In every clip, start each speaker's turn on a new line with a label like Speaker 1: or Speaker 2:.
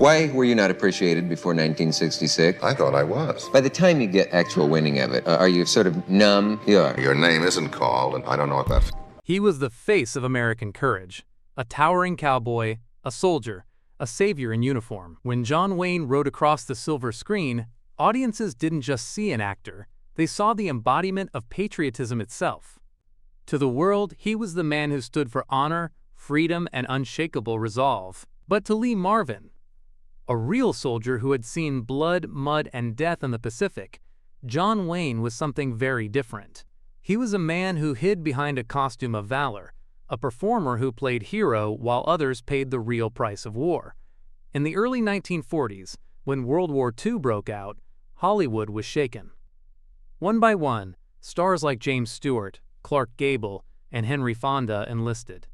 Speaker 1: Why were you not appreciated before 1966?
Speaker 2: I thought I was.
Speaker 1: By the time you get actual winning of it, are you sort of numb? You are.
Speaker 2: Your name isn't called, and I don't know what that...
Speaker 3: He was the face of American courage, a towering cowboy, a soldier, a savior in uniform. When John Wayne rode across the silver screen, audiences didn't just see an actor, they saw the embodiment of patriotism itself. To the world, he was the man who stood for honor, freedom, and unshakable resolve. But to Lee Marvin, a real soldier who had seen blood, mud, and death in the Pacific, John Wayne was something very different. He was a man who hid behind a costume of valor, a performer who played hero while others paid the real price of war. In the early 1940s, when World War II broke out, Hollywood was shaken. One by one, stars like James Stewart, Clark Gable, and Henry Fonda enlisted.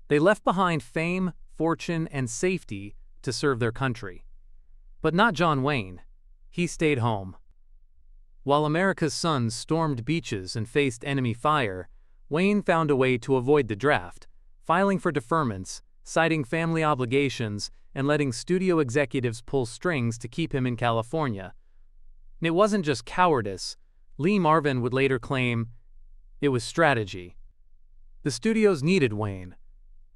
Speaker 3: They left behind fame, fortune, and safety to serve their country. But not John Wayne. He stayed home. While America's sons stormed beaches and faced enemy fire, Wayne found a way to avoid the draft, filing for deferments, citing family obligations, and letting studio executives pull strings to keep him in California. And it wasn't just cowardice. Lee Marvin would later claim it was strategy. The studios needed Wayne.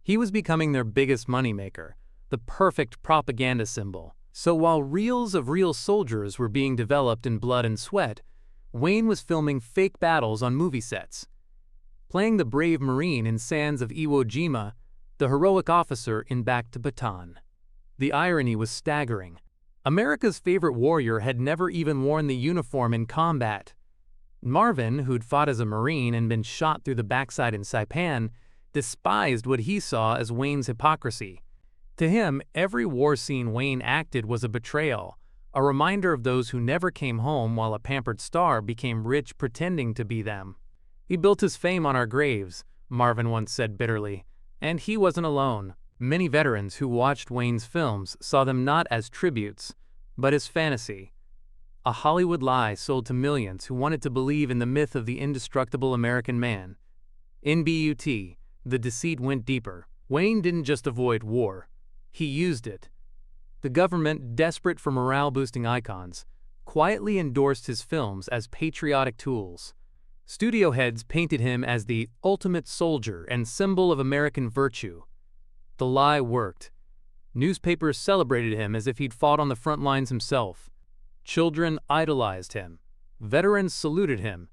Speaker 3: He was becoming their biggest moneymaker, the perfect propaganda symbol. So while reels of real soldiers were being developed in blood and sweat, Wayne was filming fake battles on movie sets. Playing the brave Marine in Sands of Iwo Jima, the heroic officer in Back to Bataan. The irony was staggering. America's favorite warrior had never even worn the uniform in combat. Marvin, who'd fought as a Marine and been shot through the backside in Saipan, despised what he saw as Wayne's hypocrisy. To him, every war scene Wayne acted was a betrayal, a reminder of those who never came home while a pampered star became rich pretending to be them. "He built his fame on our graves," Marvin once said bitterly, and he wasn't alone. Many veterans who watched Wayne's films saw them not as tributes, but as fantasy. A Hollywood lie sold to millions who wanted to believe in the myth of the indestructible American man. In BUT, the deceit went deeper. Wayne didn't just avoid war. He used it. The government, desperate for morale-boosting icons, quietly endorsed his films as patriotic tools. Studio heads painted him as the ultimate soldier and symbol of American virtue. The lie worked. Newspapers celebrated him as if he'd fought on the front lines himself. Children idolized him. Veterans saluted him.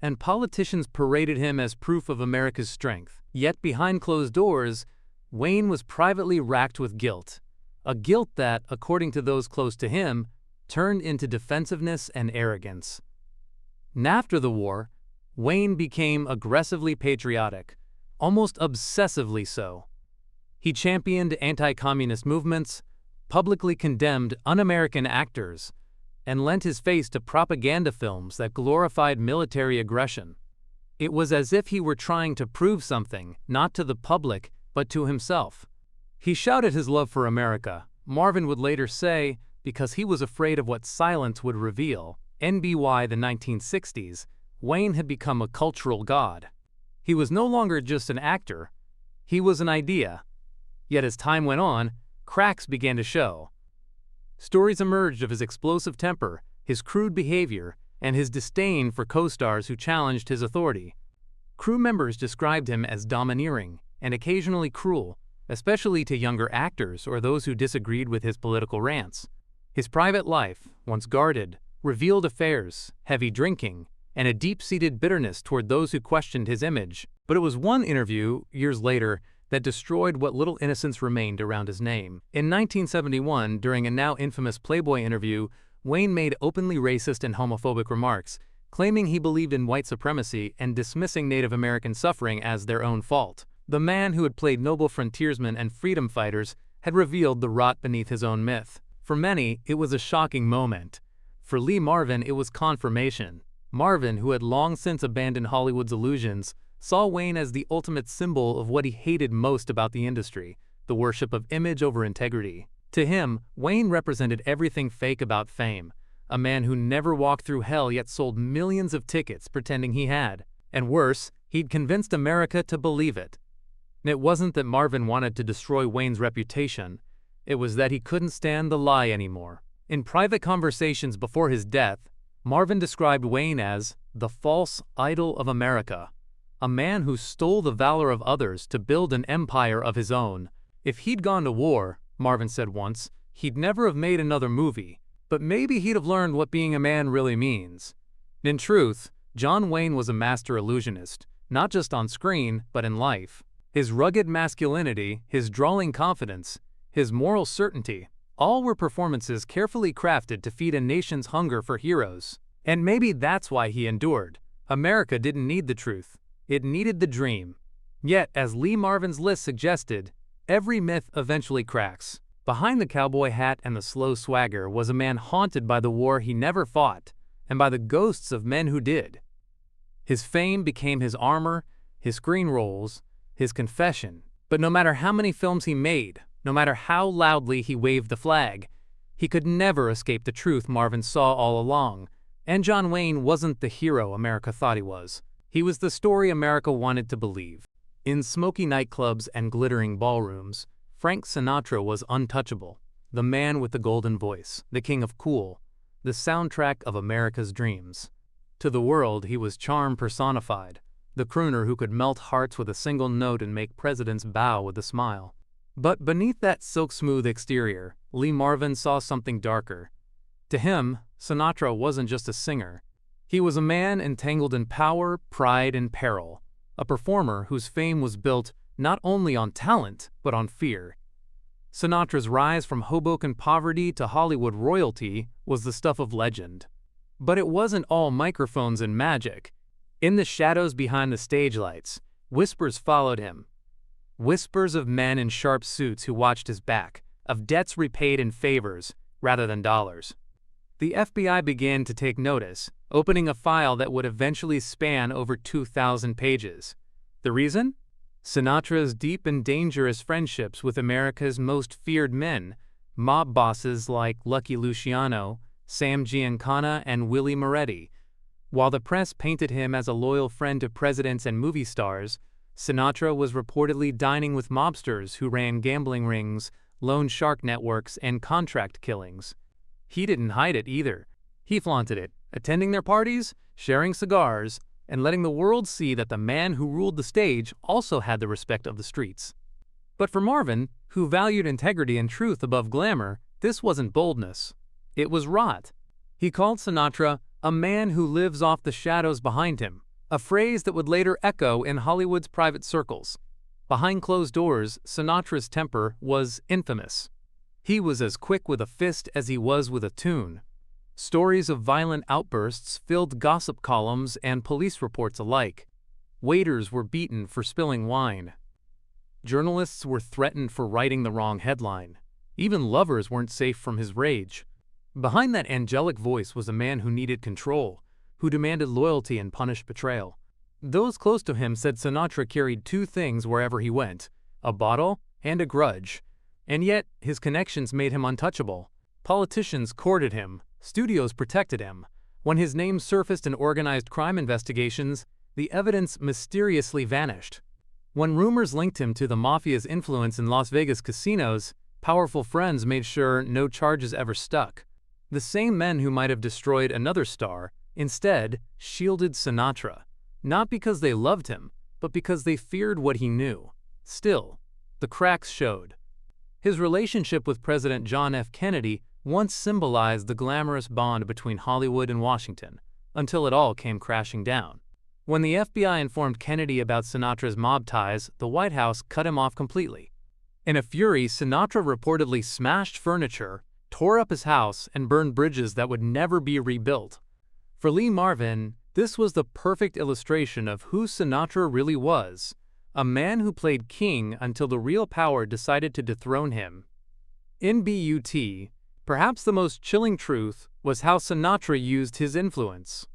Speaker 3: And politicians paraded him as proof of America's strength. Yet behind closed doors, Wayne was privately racked with guilt. A guilt that, according to those close to him, turned into defensiveness and arrogance. And after the war, Wayne became aggressively patriotic, almost obsessively so. He championed anti-communist movements, publicly condemned un-American actors, and lent his face to propaganda films that glorified military aggression. It was as if he were trying to prove something, not to the public, but to himself. He shouted his love for America, Marvin would later say, because he was afraid of what silence would reveal. NBY the 1960s, Wayne had become a cultural god. He was no longer just an actor, he was an idea. Yet as time went on, cracks began to show. Stories emerged of his explosive temper, his crude behavior, and his disdain for co-stars who challenged his authority. Crew members described him as domineering and occasionally cruel, especially to younger actors or those who disagreed with his political rants. His private life, once guarded, revealed affairs, heavy drinking, and a deep-seated bitterness toward those who questioned his image. But it was one interview, years later, that destroyed what little innocence remained around his name. In 1971, during a now infamous Playboy interview, Wayne made openly racist and homophobic remarks, claiming he believed in white supremacy and dismissing Native American suffering as their own fault. The man who had played noble frontiersmen and freedom fighters had revealed the rot beneath his own myth. For many, it was a shocking moment. For Lee Marvin, it was confirmation. Marvin, who had long since abandoned Hollywood's illusions, saw Wayne as the ultimate symbol of what he hated most about the industry, the worship of image over integrity. To him, Wayne represented everything fake about fame, a man who never walked through hell yet sold millions of tickets pretending he had. And worse, he'd convinced America to believe it. And it wasn't that Marvin wanted to destroy Wayne's reputation. It was that he couldn't stand the lie anymore. In private conversations before his death, Marvin described Wayne as the false idol of America, a man who stole the valor of others to build an empire of his own. If he'd gone to war, Marvin said once, he'd never have made another movie, but maybe he'd have learned what being a man really means. In truth, John Wayne was a master illusionist, not just on screen, but in life. His rugged masculinity, his drawling confidence, his moral certainty, all were performances carefully crafted to feed a nation's hunger for heroes. And maybe that's why he endured. America didn't need the truth. It needed the dream. Yet, as Lee Marvin's list suggested, every myth eventually cracks. Behind the cowboy hat and the slow swagger was a man haunted by the war he never fought, and by the ghosts of men who did. His fame became his armor, his screen roles, his confession. But no matter how many films he made, no matter how loudly he waved the flag, he could never escape the truth Marvin saw all along. And John Wayne wasn't the hero America thought he was. He was the story America wanted to believe. In smoky nightclubs and glittering ballrooms, Frank Sinatra was untouchable, the man with the golden voice, the king of cool, the soundtrack of America's dreams. To the world, he was charm personified, the crooner who could melt hearts with a single note and make presidents bow with a smile. But beneath that silk-smooth exterior, Lee Marvin saw something darker. To him, Sinatra wasn't just a singer. He was a man entangled in power, pride, and peril, a performer whose fame was built not only on talent, but on fear. Sinatra's rise from Hoboken poverty to Hollywood royalty was the stuff of legend. But it wasn't all microphones and magic. In the shadows behind the stage lights, whispers followed him. Whispers of men in sharp suits who watched his back, of debts repaid in favors rather than dollars. The FBI began to take notice, opening a file that would eventually span over 2,000 pages. The reason? Sinatra's deep and dangerous friendships with America's most feared men, mob bosses like Lucky Luciano, Sam Giancana, and Willie Moretti. While the press painted him as a loyal friend to presidents and movie stars, Sinatra was reportedly dining with mobsters who ran gambling rings, loan shark networks, and contract killings. He didn't hide it either. He flaunted it, attending their parties, sharing cigars, and letting the world see that the man who ruled the stage also had the respect of the streets. But for Marvin, who valued integrity and truth above glamour, this wasn't boldness. It was rot. He called Sinatra a man who lives off the shadows behind him, a phrase that would later echo in Hollywood's private circles. Behind closed doors, Sinatra's temper was infamous. He was as quick with a fist as he was with a tune. Stories of violent outbursts filled gossip columns and police reports alike. Waiters were beaten for spilling wine. Journalists were threatened for writing the wrong headline. Even lovers weren't safe from his rage. Behind that angelic voice was a man who needed control, who demanded loyalty and punished betrayal. Those close to him said Sinatra carried two things wherever he went, a bottle and a grudge. And yet, his connections made him untouchable. Politicians courted him. Studios protected him. When his name surfaced in organized crime investigations, the evidence mysteriously vanished. When rumors linked him to the mafia's influence in Las Vegas casinos, powerful friends made sure no charges ever stuck. The same men who might have destroyed another star, instead, shielded Sinatra. Not because they loved him, but because they feared what he knew. Still, the cracks showed. His relationship with President John F. Kennedy once symbolized the glamorous bond between Hollywood and Washington, until it all came crashing down. When the FBI informed Kennedy about Sinatra's mob ties, the White House cut him off completely. In a fury, Sinatra reportedly smashed furniture, tore up his house, and burned bridges that would never be rebuilt. For Lee Marvin, this was the perfect illustration of who Sinatra really was, a man who played king until the real power decided to dethrone him. In BUT, perhaps the most chilling truth was how Sinatra used his influence.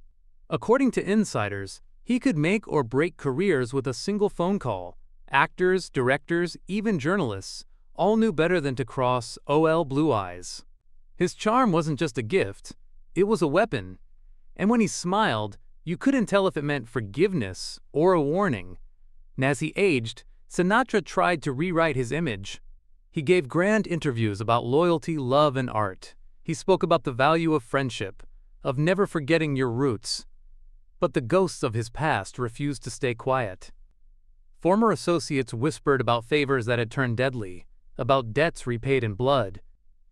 Speaker 3: According to insiders, he could make or break careers with a single phone call. Actors, directors, even journalists all knew better than to cross OL Blue Eyes. His charm wasn't just a gift, it was a weapon. And when he smiled, you couldn't tell if it meant forgiveness or a warning. And as he aged, Sinatra tried to rewrite his image. He gave grand interviews about loyalty, love, and art. He spoke about the value of friendship, of never forgetting your roots. But the ghosts of his past refused to stay quiet. Former associates whispered about favors that had turned deadly, about debts repaid in blood.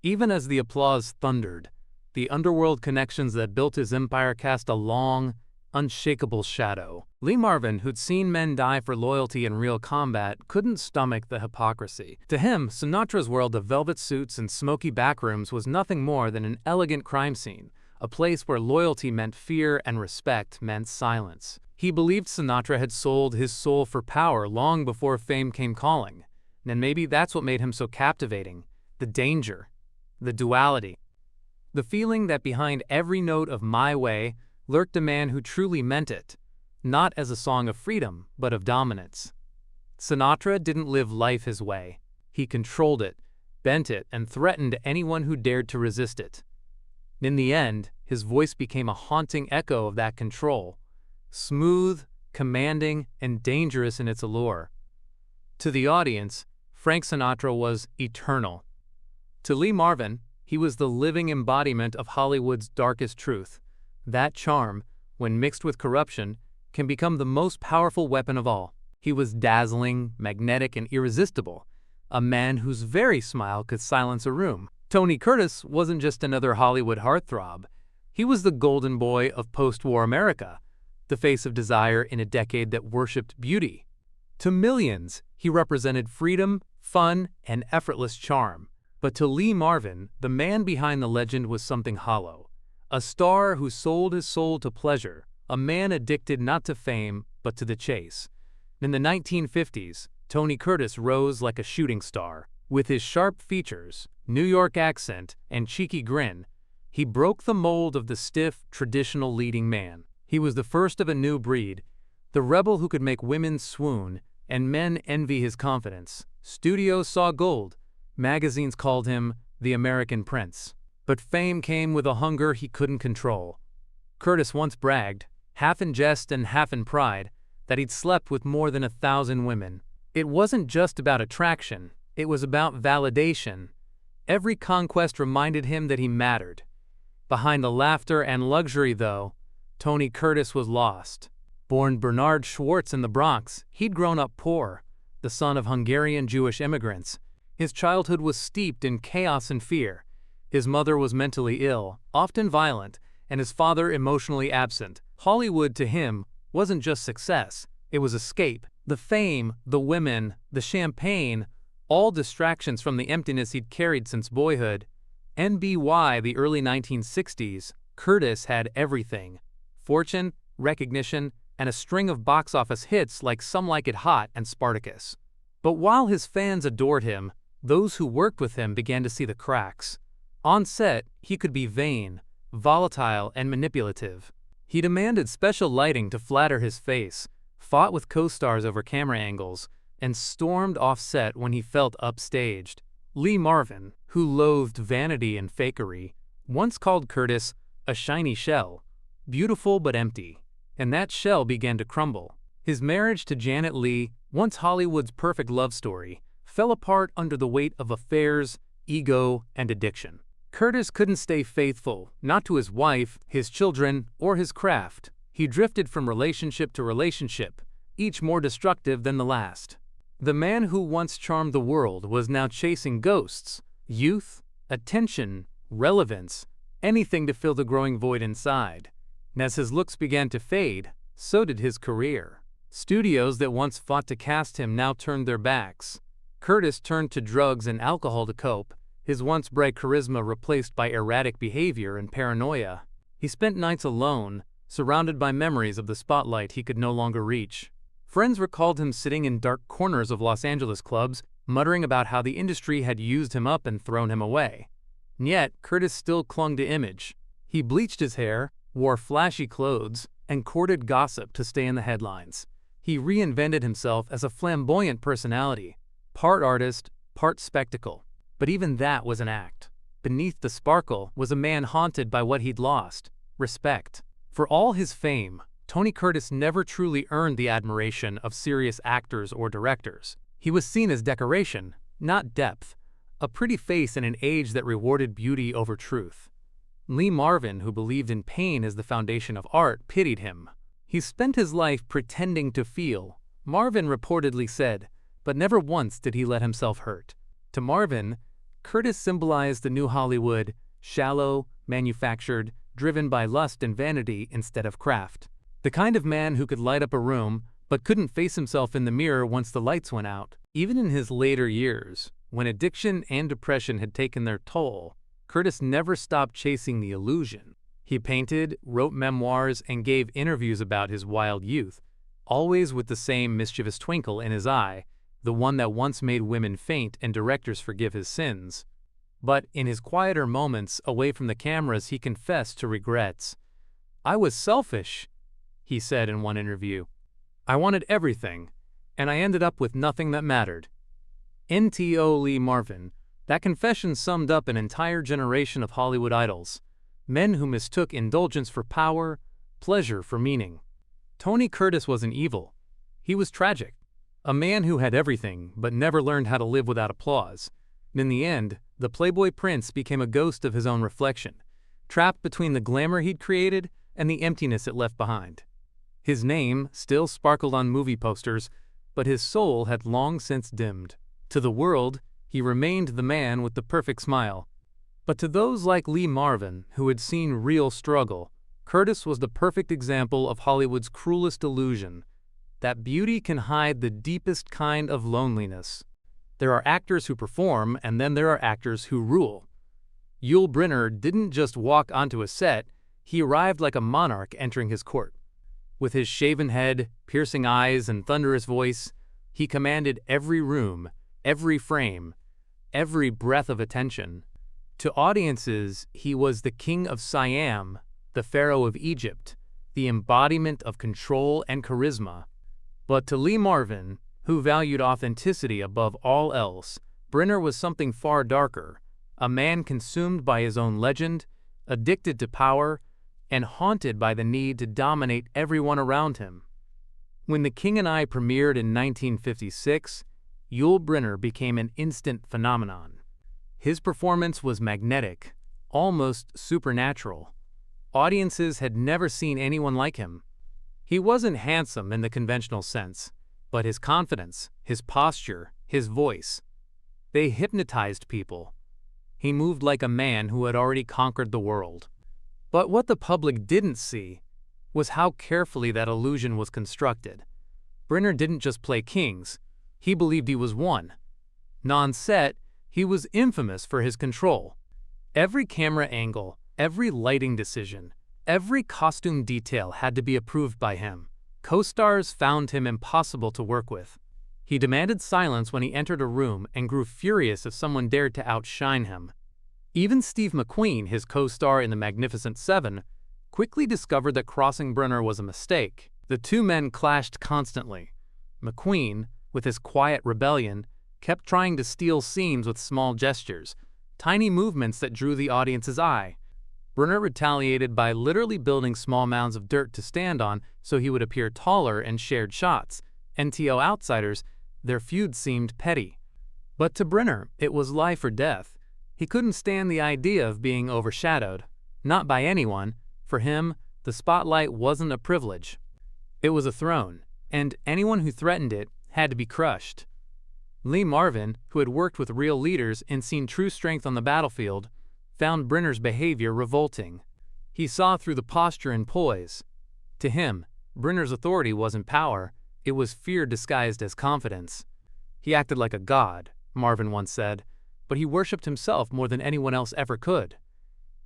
Speaker 3: Even as the applause thundered, the underworld connections that built his empire cast a long, unshakable shadow. Lee Marvin, who'd seen men die for loyalty in real combat, couldn't stomach the hypocrisy. To him, Sinatra's world of velvet suits and smoky backrooms was nothing more than an elegant crime scene, a place where loyalty meant fear and respect meant silence. He believed Sinatra had sold his soul for power long before fame came calling, and maybe that's what made him so captivating: the danger, the duality, the feeling that behind every note of My Way lurked a man who truly meant it, not as a song of freedom, but of dominance. Sinatra didn't live life his way. He controlled it, bent it, and threatened anyone who dared to resist it. In the end, his voice became a haunting echo of that control, smooth, commanding, and dangerous in its allure. To the audience, Frank Sinatra was eternal. To Lee Marvin, he was the living embodiment of Hollywood's darkest truth. That charm, when mixed with corruption, can become the most powerful weapon of all. He was dazzling, magnetic, and irresistible, a man whose very smile could silence a room. Tony Curtis wasn't just another Hollywood heartthrob. He was the golden boy of post-war America, the face of desire in a decade that worshipped beauty. To millions, he represented freedom, fun, and effortless charm. But to Lee Marvin, the man behind the legend was something hollow. A star who sold his soul to pleasure, a man addicted not to fame, but to the chase. In the 1950s, Tony Curtis rose like a shooting star. With his sharp features, New York accent, and cheeky grin, he broke the mold of the stiff, traditional leading man. He was the first of a new breed, the rebel who could make women swoon and men envy his confidence. Studios saw gold. Magazines called him the American Prince. But fame came with a hunger he couldn't control. Curtis once bragged, half in jest and half in pride, that he'd slept with more than 1,000 women. It wasn't just about attraction, it was about validation. Every conquest reminded him that he mattered. Behind the laughter and luxury, though, Tony Curtis was lost. Born Bernard Schwartz in the Bronx, he'd grown up poor, the son of Hungarian Jewish immigrants. His childhood was steeped in chaos and fear. His mother was mentally ill, often violent, and his father emotionally absent. Hollywood, to him, wasn't just success, it was escape. The fame, the women, the champagne, all distractions from the emptiness he'd carried since boyhood. NBY, the early 1960s, Curtis had everything: fortune, recognition, and a string of box office hits like Some Like It Hot and Spartacus. But while his fans adored him, those who worked with him began to see the cracks. On set, he could be vain, volatile, and manipulative. He demanded special lighting to flatter his face, fought with co-stars over camera angles, and stormed off set when he felt upstaged. Lee Marvin, who loathed vanity and fakery, once called Curtis a shiny shell, beautiful but empty, and that shell began to crumble. His marriage to Janet Leigh, once Hollywood's perfect love story, fell apart under the weight of affairs, ego, and addiction. Curtis couldn't stay faithful, not to his wife, his children, or his craft. He drifted from relationship to relationship, each more destructive than the last. The man who once charmed the world was now chasing ghosts: youth, attention, relevance, anything to fill the growing void inside. And as his looks began to fade, so did his career. Studios that once fought to cast him now turned their backs. Curtis turned to drugs and alcohol to cope, his once bright charisma replaced by erratic behavior and paranoia. He spent nights alone, surrounded by memories of the spotlight he could no longer reach. Friends recalled him sitting in dark corners of Los Angeles clubs, muttering about how the industry had used him up and thrown him away. And yet, Curtis still clung to image. He bleached his hair, wore flashy clothes, and courted gossip to stay in the headlines. He reinvented himself as a flamboyant personality, part artist, part spectacle. But even that was an act. Beneath the sparkle was a man haunted by what he'd lost: respect. For all his fame, Tony Curtis never truly earned the admiration of serious actors or directors. He was seen as decoration, not depth, a pretty face in an age that rewarded beauty over truth. Lee Marvin, who believed in pain as the foundation of art, pitied him. He spent his life pretending to feel, Marvin reportedly said, but never once did he let himself hurt. To Marvin, Curtis symbolized the new Hollywood, shallow, manufactured, driven by lust and vanity instead of craft. The kind of man who could light up a room, but couldn't face himself in the mirror once the lights went out. Even in his later years, when addiction and depression had taken their toll, Curtis never stopped chasing the illusion. He painted, wrote memoirs, and gave interviews about his wild youth, always with the same mischievous twinkle in his eye, the one that once made women faint and directors forgive his sins. But in his quieter moments away from the cameras, he confessed to regrets. "I was selfish," he said in one interview. "I wanted everything, and I ended up with nothing that mattered." N.T.O. Lee Marvin. That confession summed up an entire generation of Hollywood idols, men who mistook indulgence for power, pleasure for meaning. Tony Curtis wasn't evil. He was tragic. A man who had everything but never learned how to live without applause. In the end, the Playboy Prince became a ghost of his own reflection, trapped between the glamour he'd created and the emptiness it left behind. His name still sparkled on movie posters, but his soul had long since dimmed. To the world, he remained the man with the perfect smile. But to those like Lee Marvin, who had seen real struggle, Curtis was the perfect example of Hollywood's cruelest illusion, that beauty can hide the deepest kind of loneliness. There are actors who perform, and then there are actors who rule. Yul Brynner didn't just walk onto a set, he arrived like a monarch entering his court. With his shaven head, piercing eyes, and thunderous voice, he commanded every room, every frame, every breath of attention. To audiences, he was the king of Siam, the pharaoh of Egypt, the embodiment of control and charisma. But to Lee Marvin, who valued authenticity above all else, Brynner was something far darker, a man consumed by his own legend, addicted to power, and haunted by the need to dominate everyone around him. When The King and I premiered in 1956, Yul Brynner became an instant phenomenon. His performance was magnetic, almost supernatural. Audiences had never seen anyone like him. He wasn't handsome in the conventional sense, but his confidence, his posture, his voice, they hypnotized people. He moved like a man who had already conquered the world. But what the public didn't see was how carefully that illusion was constructed. Brynner didn't just play kings, he believed he was one. Non-set, he was infamous for his control. Every camera angle, every lighting decision, every costume detail had to be approved by him. Co-stars found him impossible to work with. He demanded silence when he entered a room and grew furious if someone dared to outshine him. Even Steve McQueen, his co-star in The Magnificent Seven, quickly discovered that crossing Brynner was a mistake. The two men clashed constantly. McQueen, with his quiet rebellion, kept trying to steal scenes with small gestures, tiny movements that drew the audience's eye. Brynner retaliated by literally building small mounds of dirt to stand on so he would appear taller and shared shots. NTO outsiders, their feud seemed petty. But to Brynner, it was life or death. He couldn't stand the idea of being overshadowed. Not by anyone. For him, the spotlight wasn't a privilege. It was a throne, and anyone who threatened it had to be crushed. Lee Marvin, who had worked with real leaders and seen true strength on the battlefield, found Brynner's behavior revolting. He saw through the posture and poise. To him, Brynner's authority wasn't power, it was fear disguised as confidence. He acted like a god, Marvin once said, but he worshipped himself more than anyone else ever could.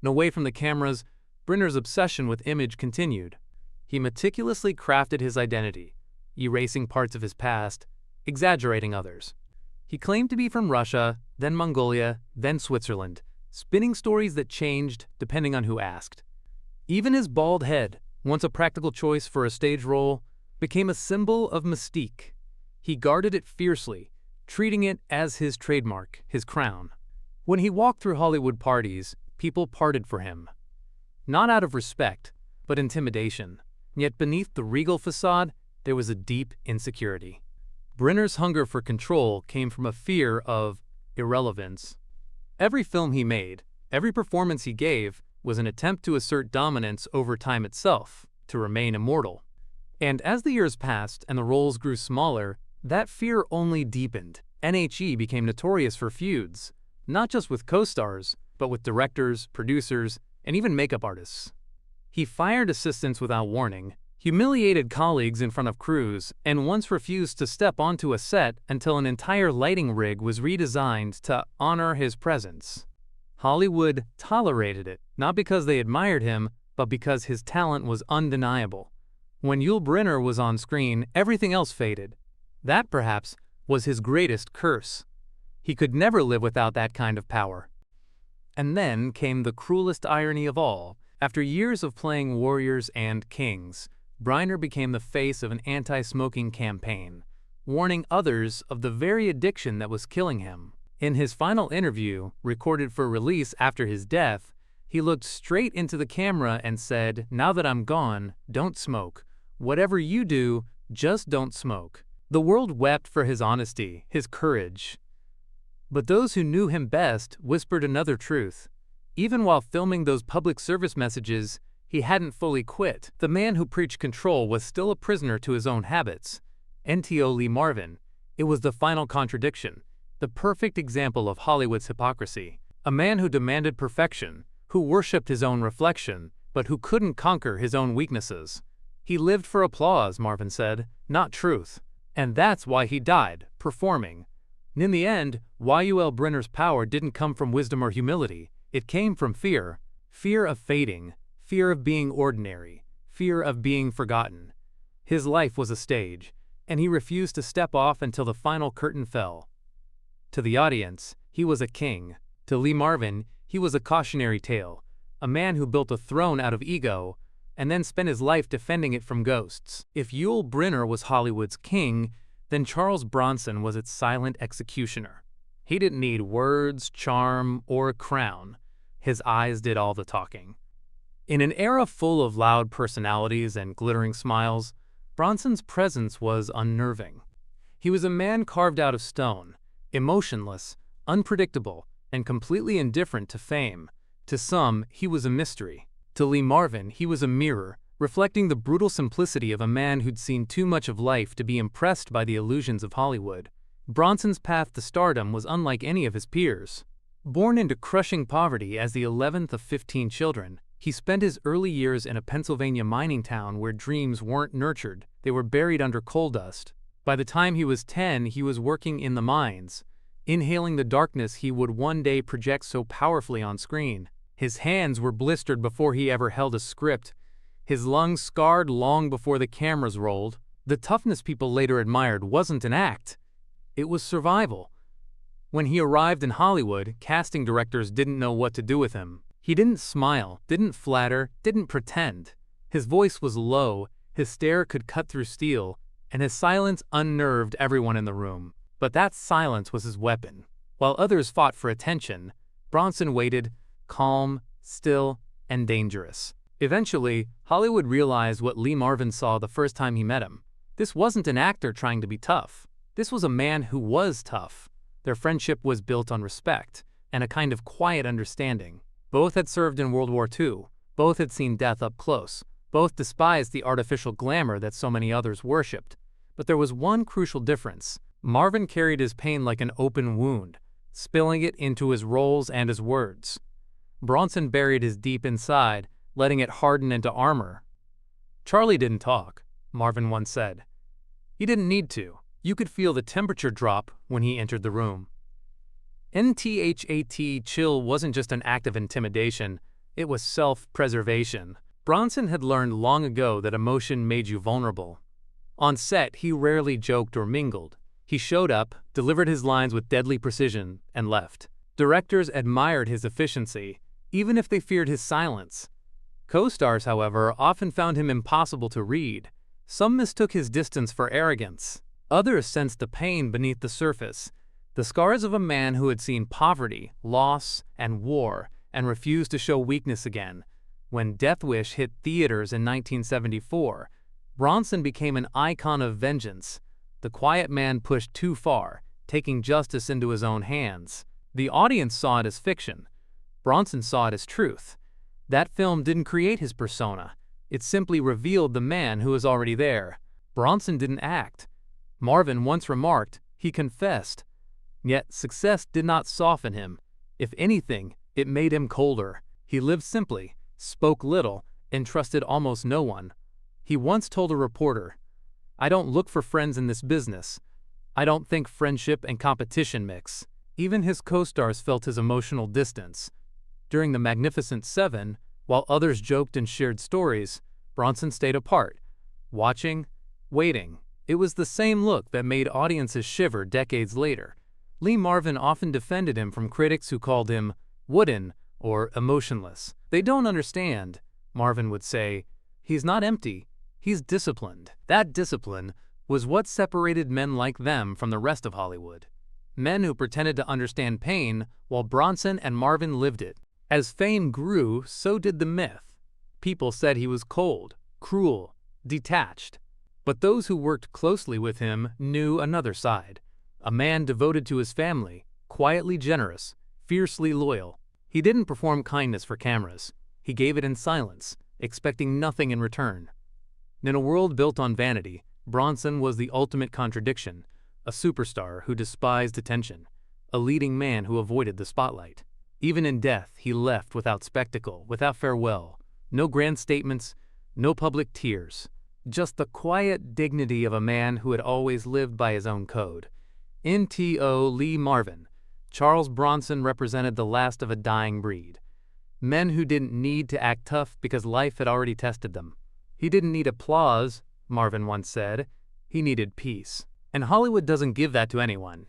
Speaker 3: And away from the cameras, Brynner's obsession with image continued. He meticulously crafted his identity, erasing parts of his past, exaggerating others. He claimed to be from Russia, then Mongolia, then Switzerland, spinning stories that changed depending on who asked. Even his bald head, once a practical choice for a stage role, became a symbol of mystique. He guarded it fiercely, treating it as his trademark, his crown. When he walked through Hollywood parties, people parted for him. Not out of respect, but intimidation. Yet beneath the regal facade, there was a deep insecurity. Brynner's hunger for control came from a fear of irrelevance. Every film he made, every performance he gave, was an attempt to assert dominance over time itself, to remain immortal. And as the years passed and the roles grew smaller, that fear only deepened. NHE became notorious for feuds, not just with co-stars, but with directors, producers, and even makeup artists. He fired assistants without warning, humiliated colleagues in front of crews, and once refused to step onto a set until an entire lighting rig was redesigned to honor his presence. Hollywood tolerated it, not because they admired him, but because his talent was undeniable. When Yul Brynner was on screen, everything else faded. That, perhaps, was his greatest curse. He could never live without that kind of power. And then came the cruelest irony of all. After years of playing warriors and kings, Brynner became the face of an anti-smoking campaign, warning others of the very addiction that was killing him. In his final interview, recorded for release after his death, he looked straight into the camera and said, "Now that I'm gone, don't smoke. Whatever you do, just don't smoke." The world wept for his honesty, his courage. But those who knew him best whispered another truth. Even while filming those public service messages, he hadn't fully quit. The man who preached control was still a prisoner to his own habits. N.T.O. Lee Marvin. It was the final contradiction, the perfect example of Hollywood's hypocrisy. A man who demanded perfection, who worshipped his own reflection, but who couldn't conquer his own weaknesses. He lived for applause, Marvin said, not truth. And that's why he died, performing. And in the end, Yul Brynner's power didn't come from wisdom or humility. It came from fear. Fear of fading, fear of being ordinary, fear of being forgotten. His life was a stage, and he refused to step off until the final curtain fell. To the audience, he was a king. To Lee Marvin, he was a cautionary tale, a man who built a throne out of ego and then spent his life defending it from ghosts. If Yul Brynner was Hollywood's king, then Charles Bronson was its silent executioner. He didn't need words, charm, or a crown. His eyes did all the talking. In an era full of loud personalities and glittering smiles, Bronson's presence was unnerving. He was a man carved out of stone, emotionless, unpredictable, and completely indifferent to fame. To some, he was a mystery. To Lee Marvin, he was a mirror, reflecting the brutal simplicity of a man who'd seen too much of life to be impressed by the illusions of Hollywood. Bronson's path to stardom was unlike any of his peers. Born into crushing poverty as the 11th of 15 children, he spent his early years in a Pennsylvania mining town where dreams weren't nurtured, they were buried under coal dust. By the time he was 10, he was working in the mines, inhaling the darkness he would one day project so powerfully on screen. His hands were blistered before he ever held a script, his lungs scarred long before the cameras rolled. The toughness people later admired wasn't an act, it was survival. When he arrived in Hollywood, casting directors didn't know what to do with him. He didn't smile, didn't flatter, didn't pretend. His voice was low, his stare could cut through steel, and his silence unnerved everyone in the room. But that silence was his weapon. While others fought for attention, Bronson waited, calm, still, and dangerous. Eventually, Hollywood realized what Lee Marvin saw the first time he met him. This wasn't an actor trying to be tough. This was a man who was tough. Their friendship was built on respect and a kind of quiet understanding. Both had served in World War II. Both had seen death up close. Both despised the artificial glamour that so many others worshipped. But there was one crucial difference. Marvin carried his pain like an open wound, spilling it into his roles and his words. Bronson buried his deep inside, letting it harden into armor. "Charlie didn't talk," Marvin once said. "He didn't need to. You could feel the temperature drop when he entered the room." NTHAT chill wasn't just an act of intimidation, it was self-preservation. Bronson had learned long ago that emotion made you vulnerable. On set, he rarely joked or mingled. He showed up, delivered his lines with deadly precision, and left. Directors admired his efficiency, even if they feared his silence. Co-stars, however, often found him impossible to read. Some mistook his distance for arrogance. Others sensed the pain beneath the surface, the scars of a man who had seen poverty, loss, and war, and refused to show weakness again. When Death Wish hit theaters in 1974, Bronson became an icon of vengeance. The quiet man pushed too far, taking justice into his own hands. The audience saw it as fiction. Bronson saw it as truth. That film didn't create his persona. It simply revealed the man who was already there. Bronson didn't act. Marvin once remarked, he confessed. Yet success did not soften him. If anything, it made him colder. He lived simply, spoke little, and trusted almost no one. He once told a reporter, "I don't look for friends in this business. I don't think friendship and competition mix." Even his co-stars felt his emotional distance. During The Magnificent Seven, while others joked and shared stories, Bronson stayed apart, watching, waiting. It was the same look that made audiences shiver decades later. Lee Marvin often defended him from critics who called him wooden or emotionless. "They don't understand," Marvin would say. "He's not empty, he's disciplined." That discipline was what separated men like them from the rest of Hollywood. Men who pretended to understand pain while Bronson and Marvin lived it. As fame grew, so did the myth. People said he was cold, cruel, detached. But those who worked closely with him knew another side. A man devoted to his family, quietly generous, fiercely loyal. He didn't perform kindness for cameras. He gave it in silence, expecting nothing in return. In a world built on vanity, Bronson was the ultimate contradiction. A superstar who despised attention. A leading man who avoided the spotlight. Even in death, he left without spectacle, without farewell. No grand statements, no public tears. Just the quiet dignity of a man who had always lived by his own code. N.T.O. Lee Marvin. Charles Bronson represented the last of a dying breed. Men who didn't need to act tough because life had already tested them. He didn't need applause, Marvin once said. He needed peace. And Hollywood doesn't give that to anyone.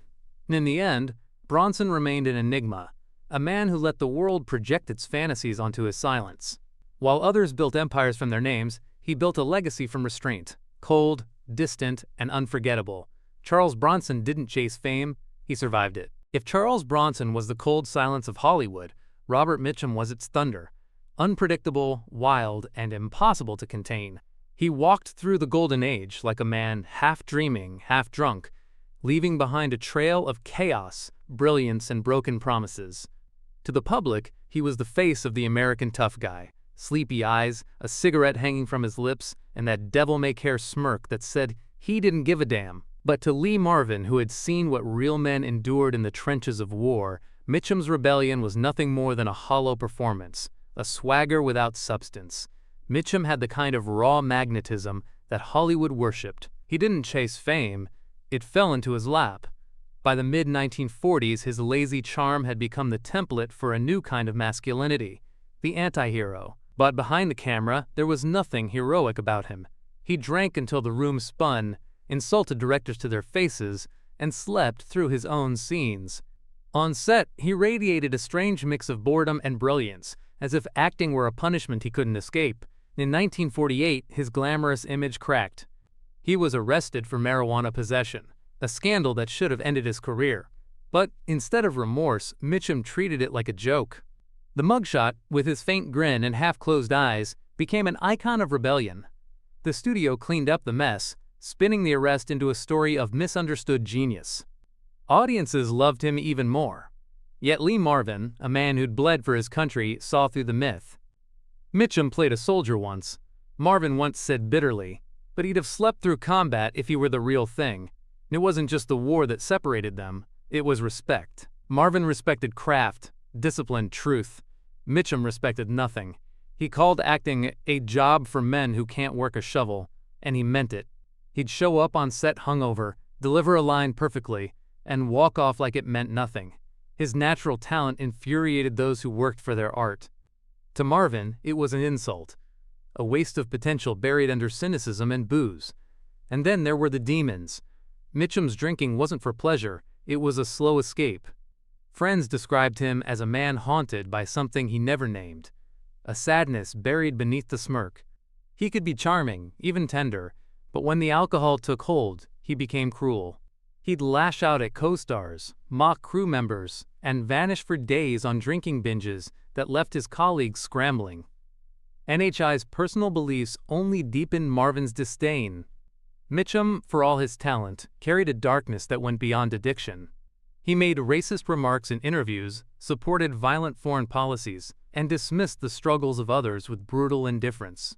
Speaker 3: In the end, Bronson remained an enigma, a man who let the world project its fantasies onto his silence. While others built empires from their names, he built a legacy from restraint, cold, distant, and unforgettable. Charles Bronson didn't chase fame, he survived it. If Charles Bronson was the cold silence of Hollywood, Robert Mitchum was its thunder, unpredictable, wild, and impossible to contain. He walked through the golden age like a man half dreaming, half drunk, leaving behind a trail of chaos, brilliance, and broken promises. To the public, he was the face of the American tough guy. Sleepy eyes, a cigarette hanging from his lips, and that devil-may-care smirk that said he didn't give a damn. But to Lee Marvin, who had seen what real men endured in the trenches of war, Mitchum's rebellion was nothing more than a hollow performance, a swagger without substance. Mitchum had the kind of raw magnetism that Hollywood worshipped. He didn't chase fame, it fell into his lap. By the mid-1940s, his lazy charm had become the template for a new kind of masculinity, the anti-hero. But behind the camera, there was nothing heroic about him. He drank until the room spun, insulted directors to their faces, and slept through his own scenes. On set, he radiated a strange mix of boredom and brilliance, as if acting were a punishment he couldn't escape. In 1948, his glamorous image cracked. He was arrested for marijuana possession, a scandal that should have ended his career. But instead of remorse, Mitchum treated it like a joke. The mugshot, with his faint grin and half-closed eyes, became an icon of rebellion. The studio cleaned up the mess, spinning the arrest into a story of misunderstood genius. Audiences loved him even more. Yet Lee Marvin, a man who'd bled for his country, saw through the myth. Mitchum played a soldier once, Marvin once said bitterly, but he'd have slept through combat if he were the real thing. It wasn't just the war that separated them, it was respect. Marvin respected craft, discipline, truth. Mitchum respected nothing. He called acting a job for men who can't work a shovel, and he meant it. He'd show up on set hungover, deliver a line perfectly, and walk off like it meant nothing. His natural talent infuriated those who worked for their art. To Marvin, it was an insult, a waste of potential buried under cynicism and booze. And then there were the demons. Mitchum's drinking wasn't for pleasure, it was a slow escape. Friends described him as a man haunted by something he never named, a sadness buried beneath the smirk. He could be charming, even tender, but when the alcohol took hold, he became cruel. He'd lash out at co-stars, mock crew members, and vanish for days on drinking binges that left his colleagues scrambling. NHI's personal beliefs only deepened Marvin's disdain. Mitchum, for all his talent, carried a darkness that went beyond addiction. He made racist remarks in interviews, supported violent foreign policies, and dismissed the struggles of others with brutal indifference.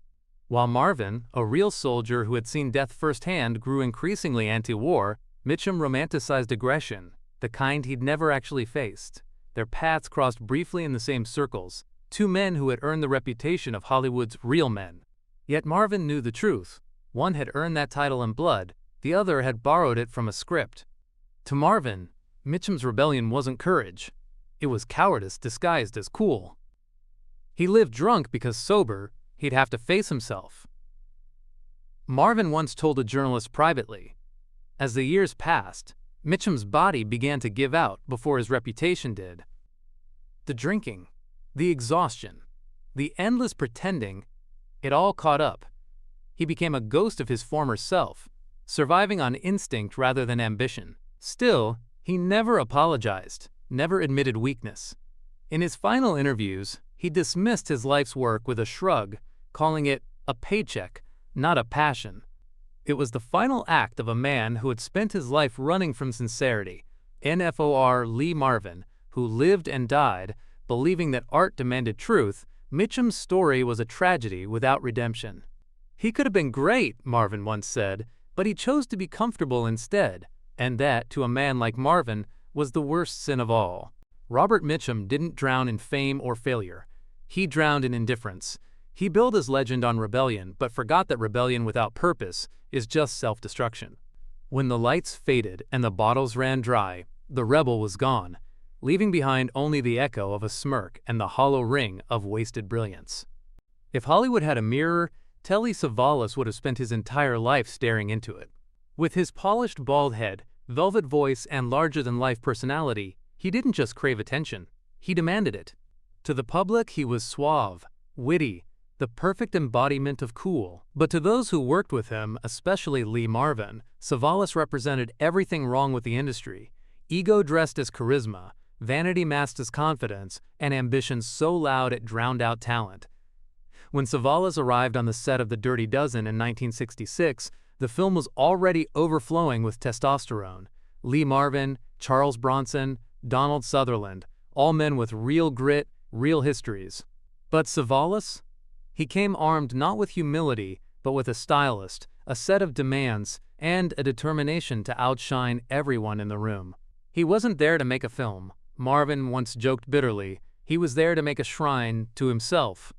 Speaker 3: While Marvin, a real soldier who had seen death firsthand, grew increasingly anti-war, Mitchum romanticized aggression, the kind he'd never actually faced. Their paths crossed briefly in the same circles, two men who had earned the reputation of Hollywood's real men. Yet Marvin knew the truth. One had earned that title in blood, the other had borrowed it from a script. To Marvin, Mitchum's rebellion wasn't courage. It was cowardice disguised as cool. He lived drunk because sober, he'd have to face himself. Marvin once told a journalist privately, as the years passed, Mitchum's body began to give out before his reputation did. The drinking, the exhaustion, the endless pretending, it all caught up. He became a ghost of his former self, surviving on instinct rather than ambition. Still, he never apologized, never admitted weakness. In his final interviews, he dismissed his life's work with a shrug, calling it a paycheck, not a passion. It was the final act of a man who had spent his life running from sincerity, NFOR Lee Marvin, who lived and died, believing that art demanded truth. Mitchum's story was a tragedy without redemption. He could have been great, Marvin once said, but he chose to be comfortable instead, and that, to a man like Marvin, was the worst sin of all. Robert Mitchum didn't drown in fame or failure. He drowned in indifference. He built his legend on rebellion, but forgot that rebellion without purpose is just self-destruction. When the lights faded and the bottles ran dry, the rebel was gone, leaving behind only the echo of a smirk and the hollow ring of wasted brilliance. If Hollywood had a mirror, Telly Savalas would have spent his entire life staring into it. With his polished bald head, velvet voice, and larger-than-life personality, he didn't just crave attention, he demanded it. To the public, he was suave, witty, the perfect embodiment of cool. But to those who worked with him, especially Lee Marvin, Savalas represented everything wrong with the industry. Ego dressed as charisma, vanity masked as confidence, and ambition so loud it drowned out talent. When Savalas arrived on the set of The Dirty Dozen in 1966, the film was already overflowing with testosterone. Lee Marvin, Charles Bronson, Donald Sutherland, all men with real grit, real histories. But Savalas? He came armed not with humility, but with a stylist, a set of demands, and a determination to outshine everyone in the room. He wasn't there to make a film. Marvin once joked bitterly, he was there to make a shrine to himself.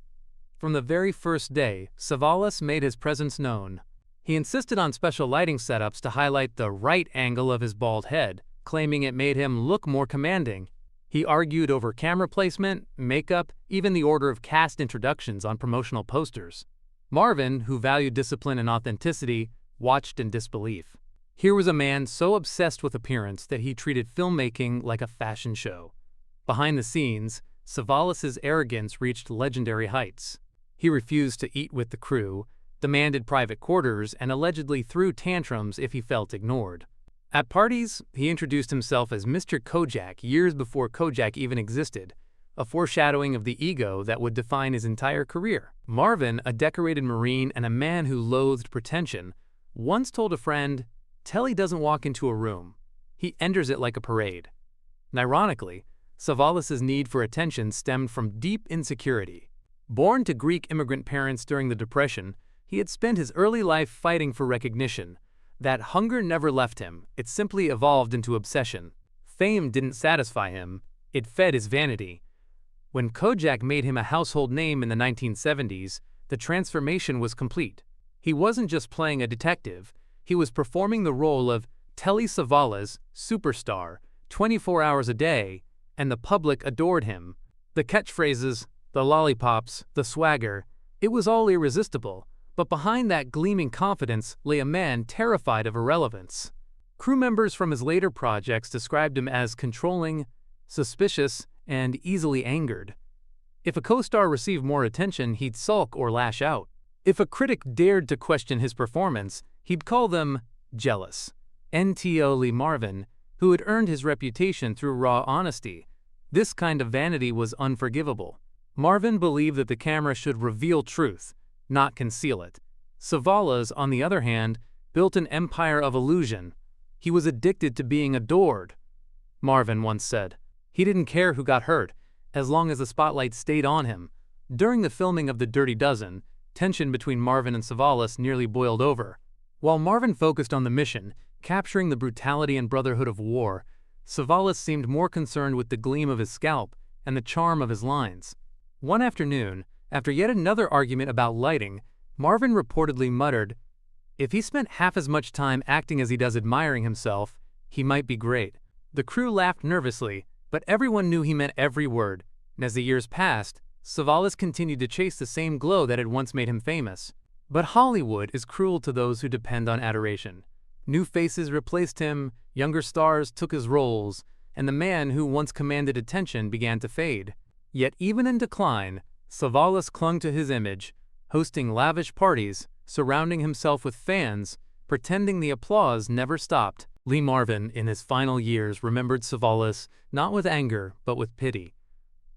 Speaker 3: From the very first day, Savalas made his presence known. He insisted on special lighting setups to highlight the right angle of his bald head, claiming it made him look more commanding. He argued over camera placement, makeup, even the order of cast introductions on promotional posters. Marvin, who valued discipline and authenticity, watched in disbelief. Here was a man so obsessed with appearance that he treated filmmaking like a fashion show. Behind the scenes, Savalas's arrogance reached legendary heights. He refused to eat with the crew, demanded private quarters, and allegedly threw tantrums if he felt ignored. At parties, he introduced himself as Mr. Kojak years before Kojak even existed, a foreshadowing of the ego that would define his entire career. Marvin, a decorated Marine and a man who loathed pretension, once told a friend, "Telly doesn't walk into a room. He enters it like a parade." And ironically, Savalas's need for attention stemmed from deep insecurity. Born to Greek immigrant parents during the Depression, he had spent his early life fighting for recognition. That hunger never left him, it simply evolved into obsession. Fame didn't satisfy him, it fed his vanity. When Kojak made him a household name in the 1970s, the transformation was complete. He wasn't just playing a detective, he was performing the role of Telly Savalas, superstar, 24 hours a day, and the public adored him. The catchphrases, the lollipops, the swagger, it was all irresistible. But behind that gleaming confidence lay a man terrified of irrelevance. Crew members from his later projects described him as controlling, suspicious, and easily angered. If a co-star received more attention, he'd sulk or lash out. If a critic dared to question his performance, he'd call them jealous. N.T.O. Lee Marvin, who had earned his reputation through raw honesty. This kind of vanity was unforgivable. Marvin believed that the camera should reveal truth, not conceal it. Savalas, on the other hand, built an empire of illusion. He was addicted to being adored. Marvin once said. He didn't care who got hurt, as long as the spotlight stayed on him. During the filming of The Dirty Dozen, tension between Marvin and Savalas nearly boiled over. While Marvin focused on the mission, capturing the brutality and brotherhood of war, Savalas seemed more concerned with the gleam of his scalp and the charm of his lines. One afternoon, after yet another argument about lighting, Marvin reportedly muttered, "If he spent half as much time acting as he does admiring himself, he might be great." The crew laughed nervously, but everyone knew he meant every word, and as the years passed, Savalas continued to chase the same glow that had once made him famous. But Hollywood is cruel to those who depend on adoration. New faces replaced him, younger stars took his roles, and the man who once commanded attention began to fade. Yet even in decline, Savalas clung to his image, hosting lavish parties, surrounding himself with fans, pretending the applause never stopped. Lee Marvin, in his final years, remembered Savalas not with anger, but with pity.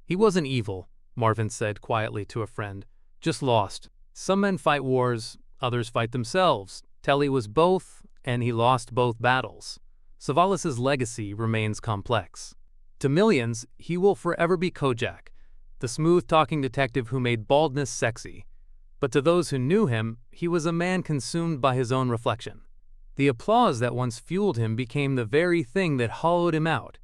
Speaker 3: "He wasn't evil," Marvin said quietly to a friend, "just lost. Some men fight wars, others fight themselves. Telly was both, and he lost both battles." Savalas's legacy remains complex. To millions, he will forever be Kojak, the smooth-talking detective who made baldness sexy. But to those who knew him, he was a man consumed by his own reflection. The applause that once fueled him became the very thing that hollowed him out.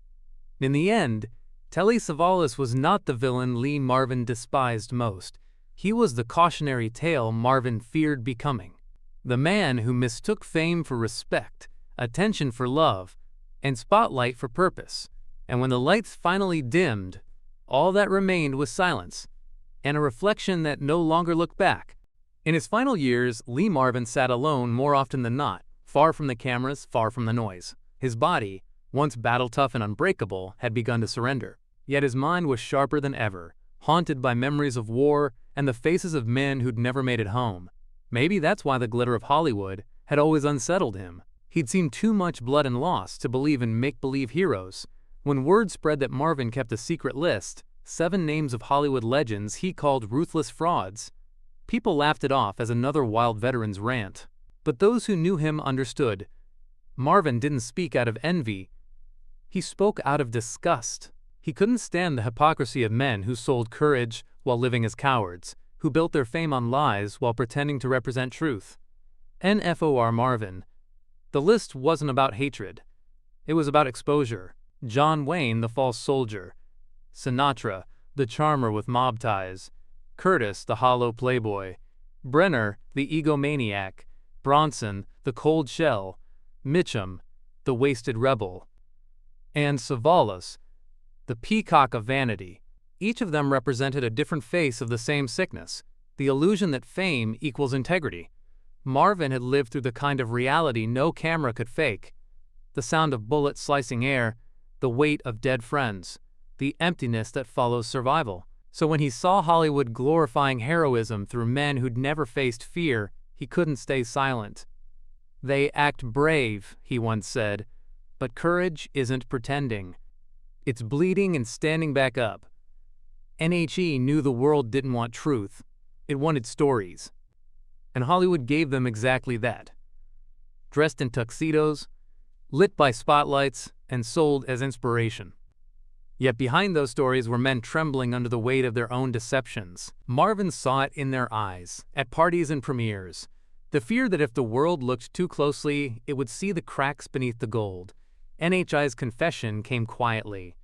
Speaker 3: In the end, Telly Savalas was not the villain Lee Marvin despised most. He was the cautionary tale Marvin feared becoming. The man who mistook fame for respect, attention for love, and spotlight for purpose. And when the lights finally dimmed, all that remained was silence, and a reflection that no longer looked back. In his final years, Lee Marvin sat alone more often than not, far from the cameras, far from the noise. His body, once battle-tough and unbreakable, had begun to surrender. Yet his mind was sharper than ever, haunted by memories of war and the faces of men who'd never made it home. Maybe that's why the glitter of Hollywood had always unsettled him. He'd seen too much blood and loss to believe in make-believe heroes. When word spread that Marvin kept a secret list, 7 names of Hollywood legends he called ruthless frauds, people laughed it off as another wild veteran's rant. But those who knew him understood. Marvin didn't speak out of envy. He spoke out of disgust. He couldn't stand the hypocrisy of men who sold courage while living as cowards, who built their fame on lies while pretending to represent truth. NFOR Marvin. The list wasn't about hatred. It was about exposure. John Wayne, the false soldier. Sinatra, the charmer with mob ties. Curtis, the hollow playboy. Brenner, the egomaniac. Bronson, the cold shell. Mitchum, the wasted rebel. And Savalas, the peacock of vanity. Each of them represented a different face of the same sickness, the illusion that fame equals integrity. Marvin had lived through the kind of reality no camera could fake. The sound of bullets slicing air, the weight of dead friends, the emptiness that follows survival. So when he saw Hollywood glorifying heroism through men who'd never faced fear, he couldn't stay silent. "They act brave," he once said, "but courage isn't pretending. It's bleeding and standing back up." NHE knew the world didn't want truth. It wanted stories. And Hollywood gave them exactly that. Dressed in tuxedos, lit by spotlights, and sold as inspiration. Yet behind those stories were men trembling under the weight of their own deceptions. Marvin saw it in their eyes, at parties and premieres. The fear that if the world looked too closely, it would see the cracks beneath the gold. NHI's confession came quietly.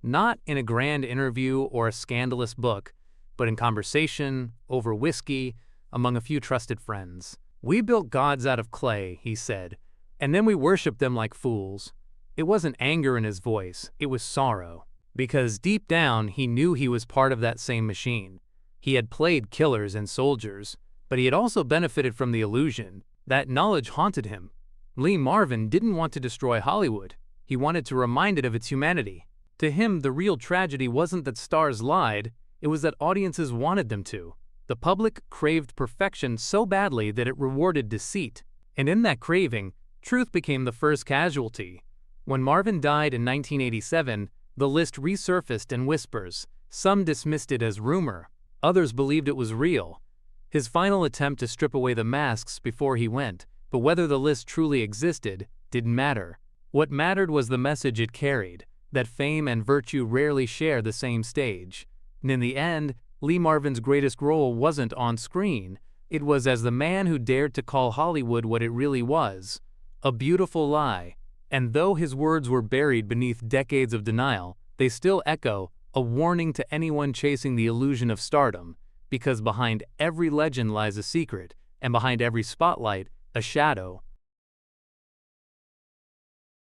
Speaker 3: Not in a grand interview or a scandalous book, but in conversation, over whiskey, among a few trusted friends. "We built gods out of clay," he said, "and then we worshiped them like fools." It wasn't anger in his voice, it was sorrow. Because deep down, he knew he was part of that same machine. He had played killers and soldiers, but he had also benefited from the illusion. That knowledge haunted him. Lee Marvin didn't want to destroy Hollywood. He wanted to remind it of its humanity. To him, the real tragedy wasn't that stars lied, it was that audiences wanted them to. The public craved perfection so badly that it rewarded deceit. And in that craving, truth became the first casualty. When Marvin died in 1987, the list resurfaced in whispers. Some dismissed it as rumor. Others believed it was real. His final attempt to strip away the masks before he went, but whether the list truly existed didn't matter. What mattered was the message it carried. that fame and virtue rarely share the same stage. And in the end, Lee Marvin's greatest role wasn't on screen. It was as the man who dared to call Hollywood what it really was, a beautiful lie. And though his words were buried beneath decades of denial, they still echo, a warning to anyone chasing the illusion of stardom, because behind every legend lies a secret, and behind every spotlight, a shadow.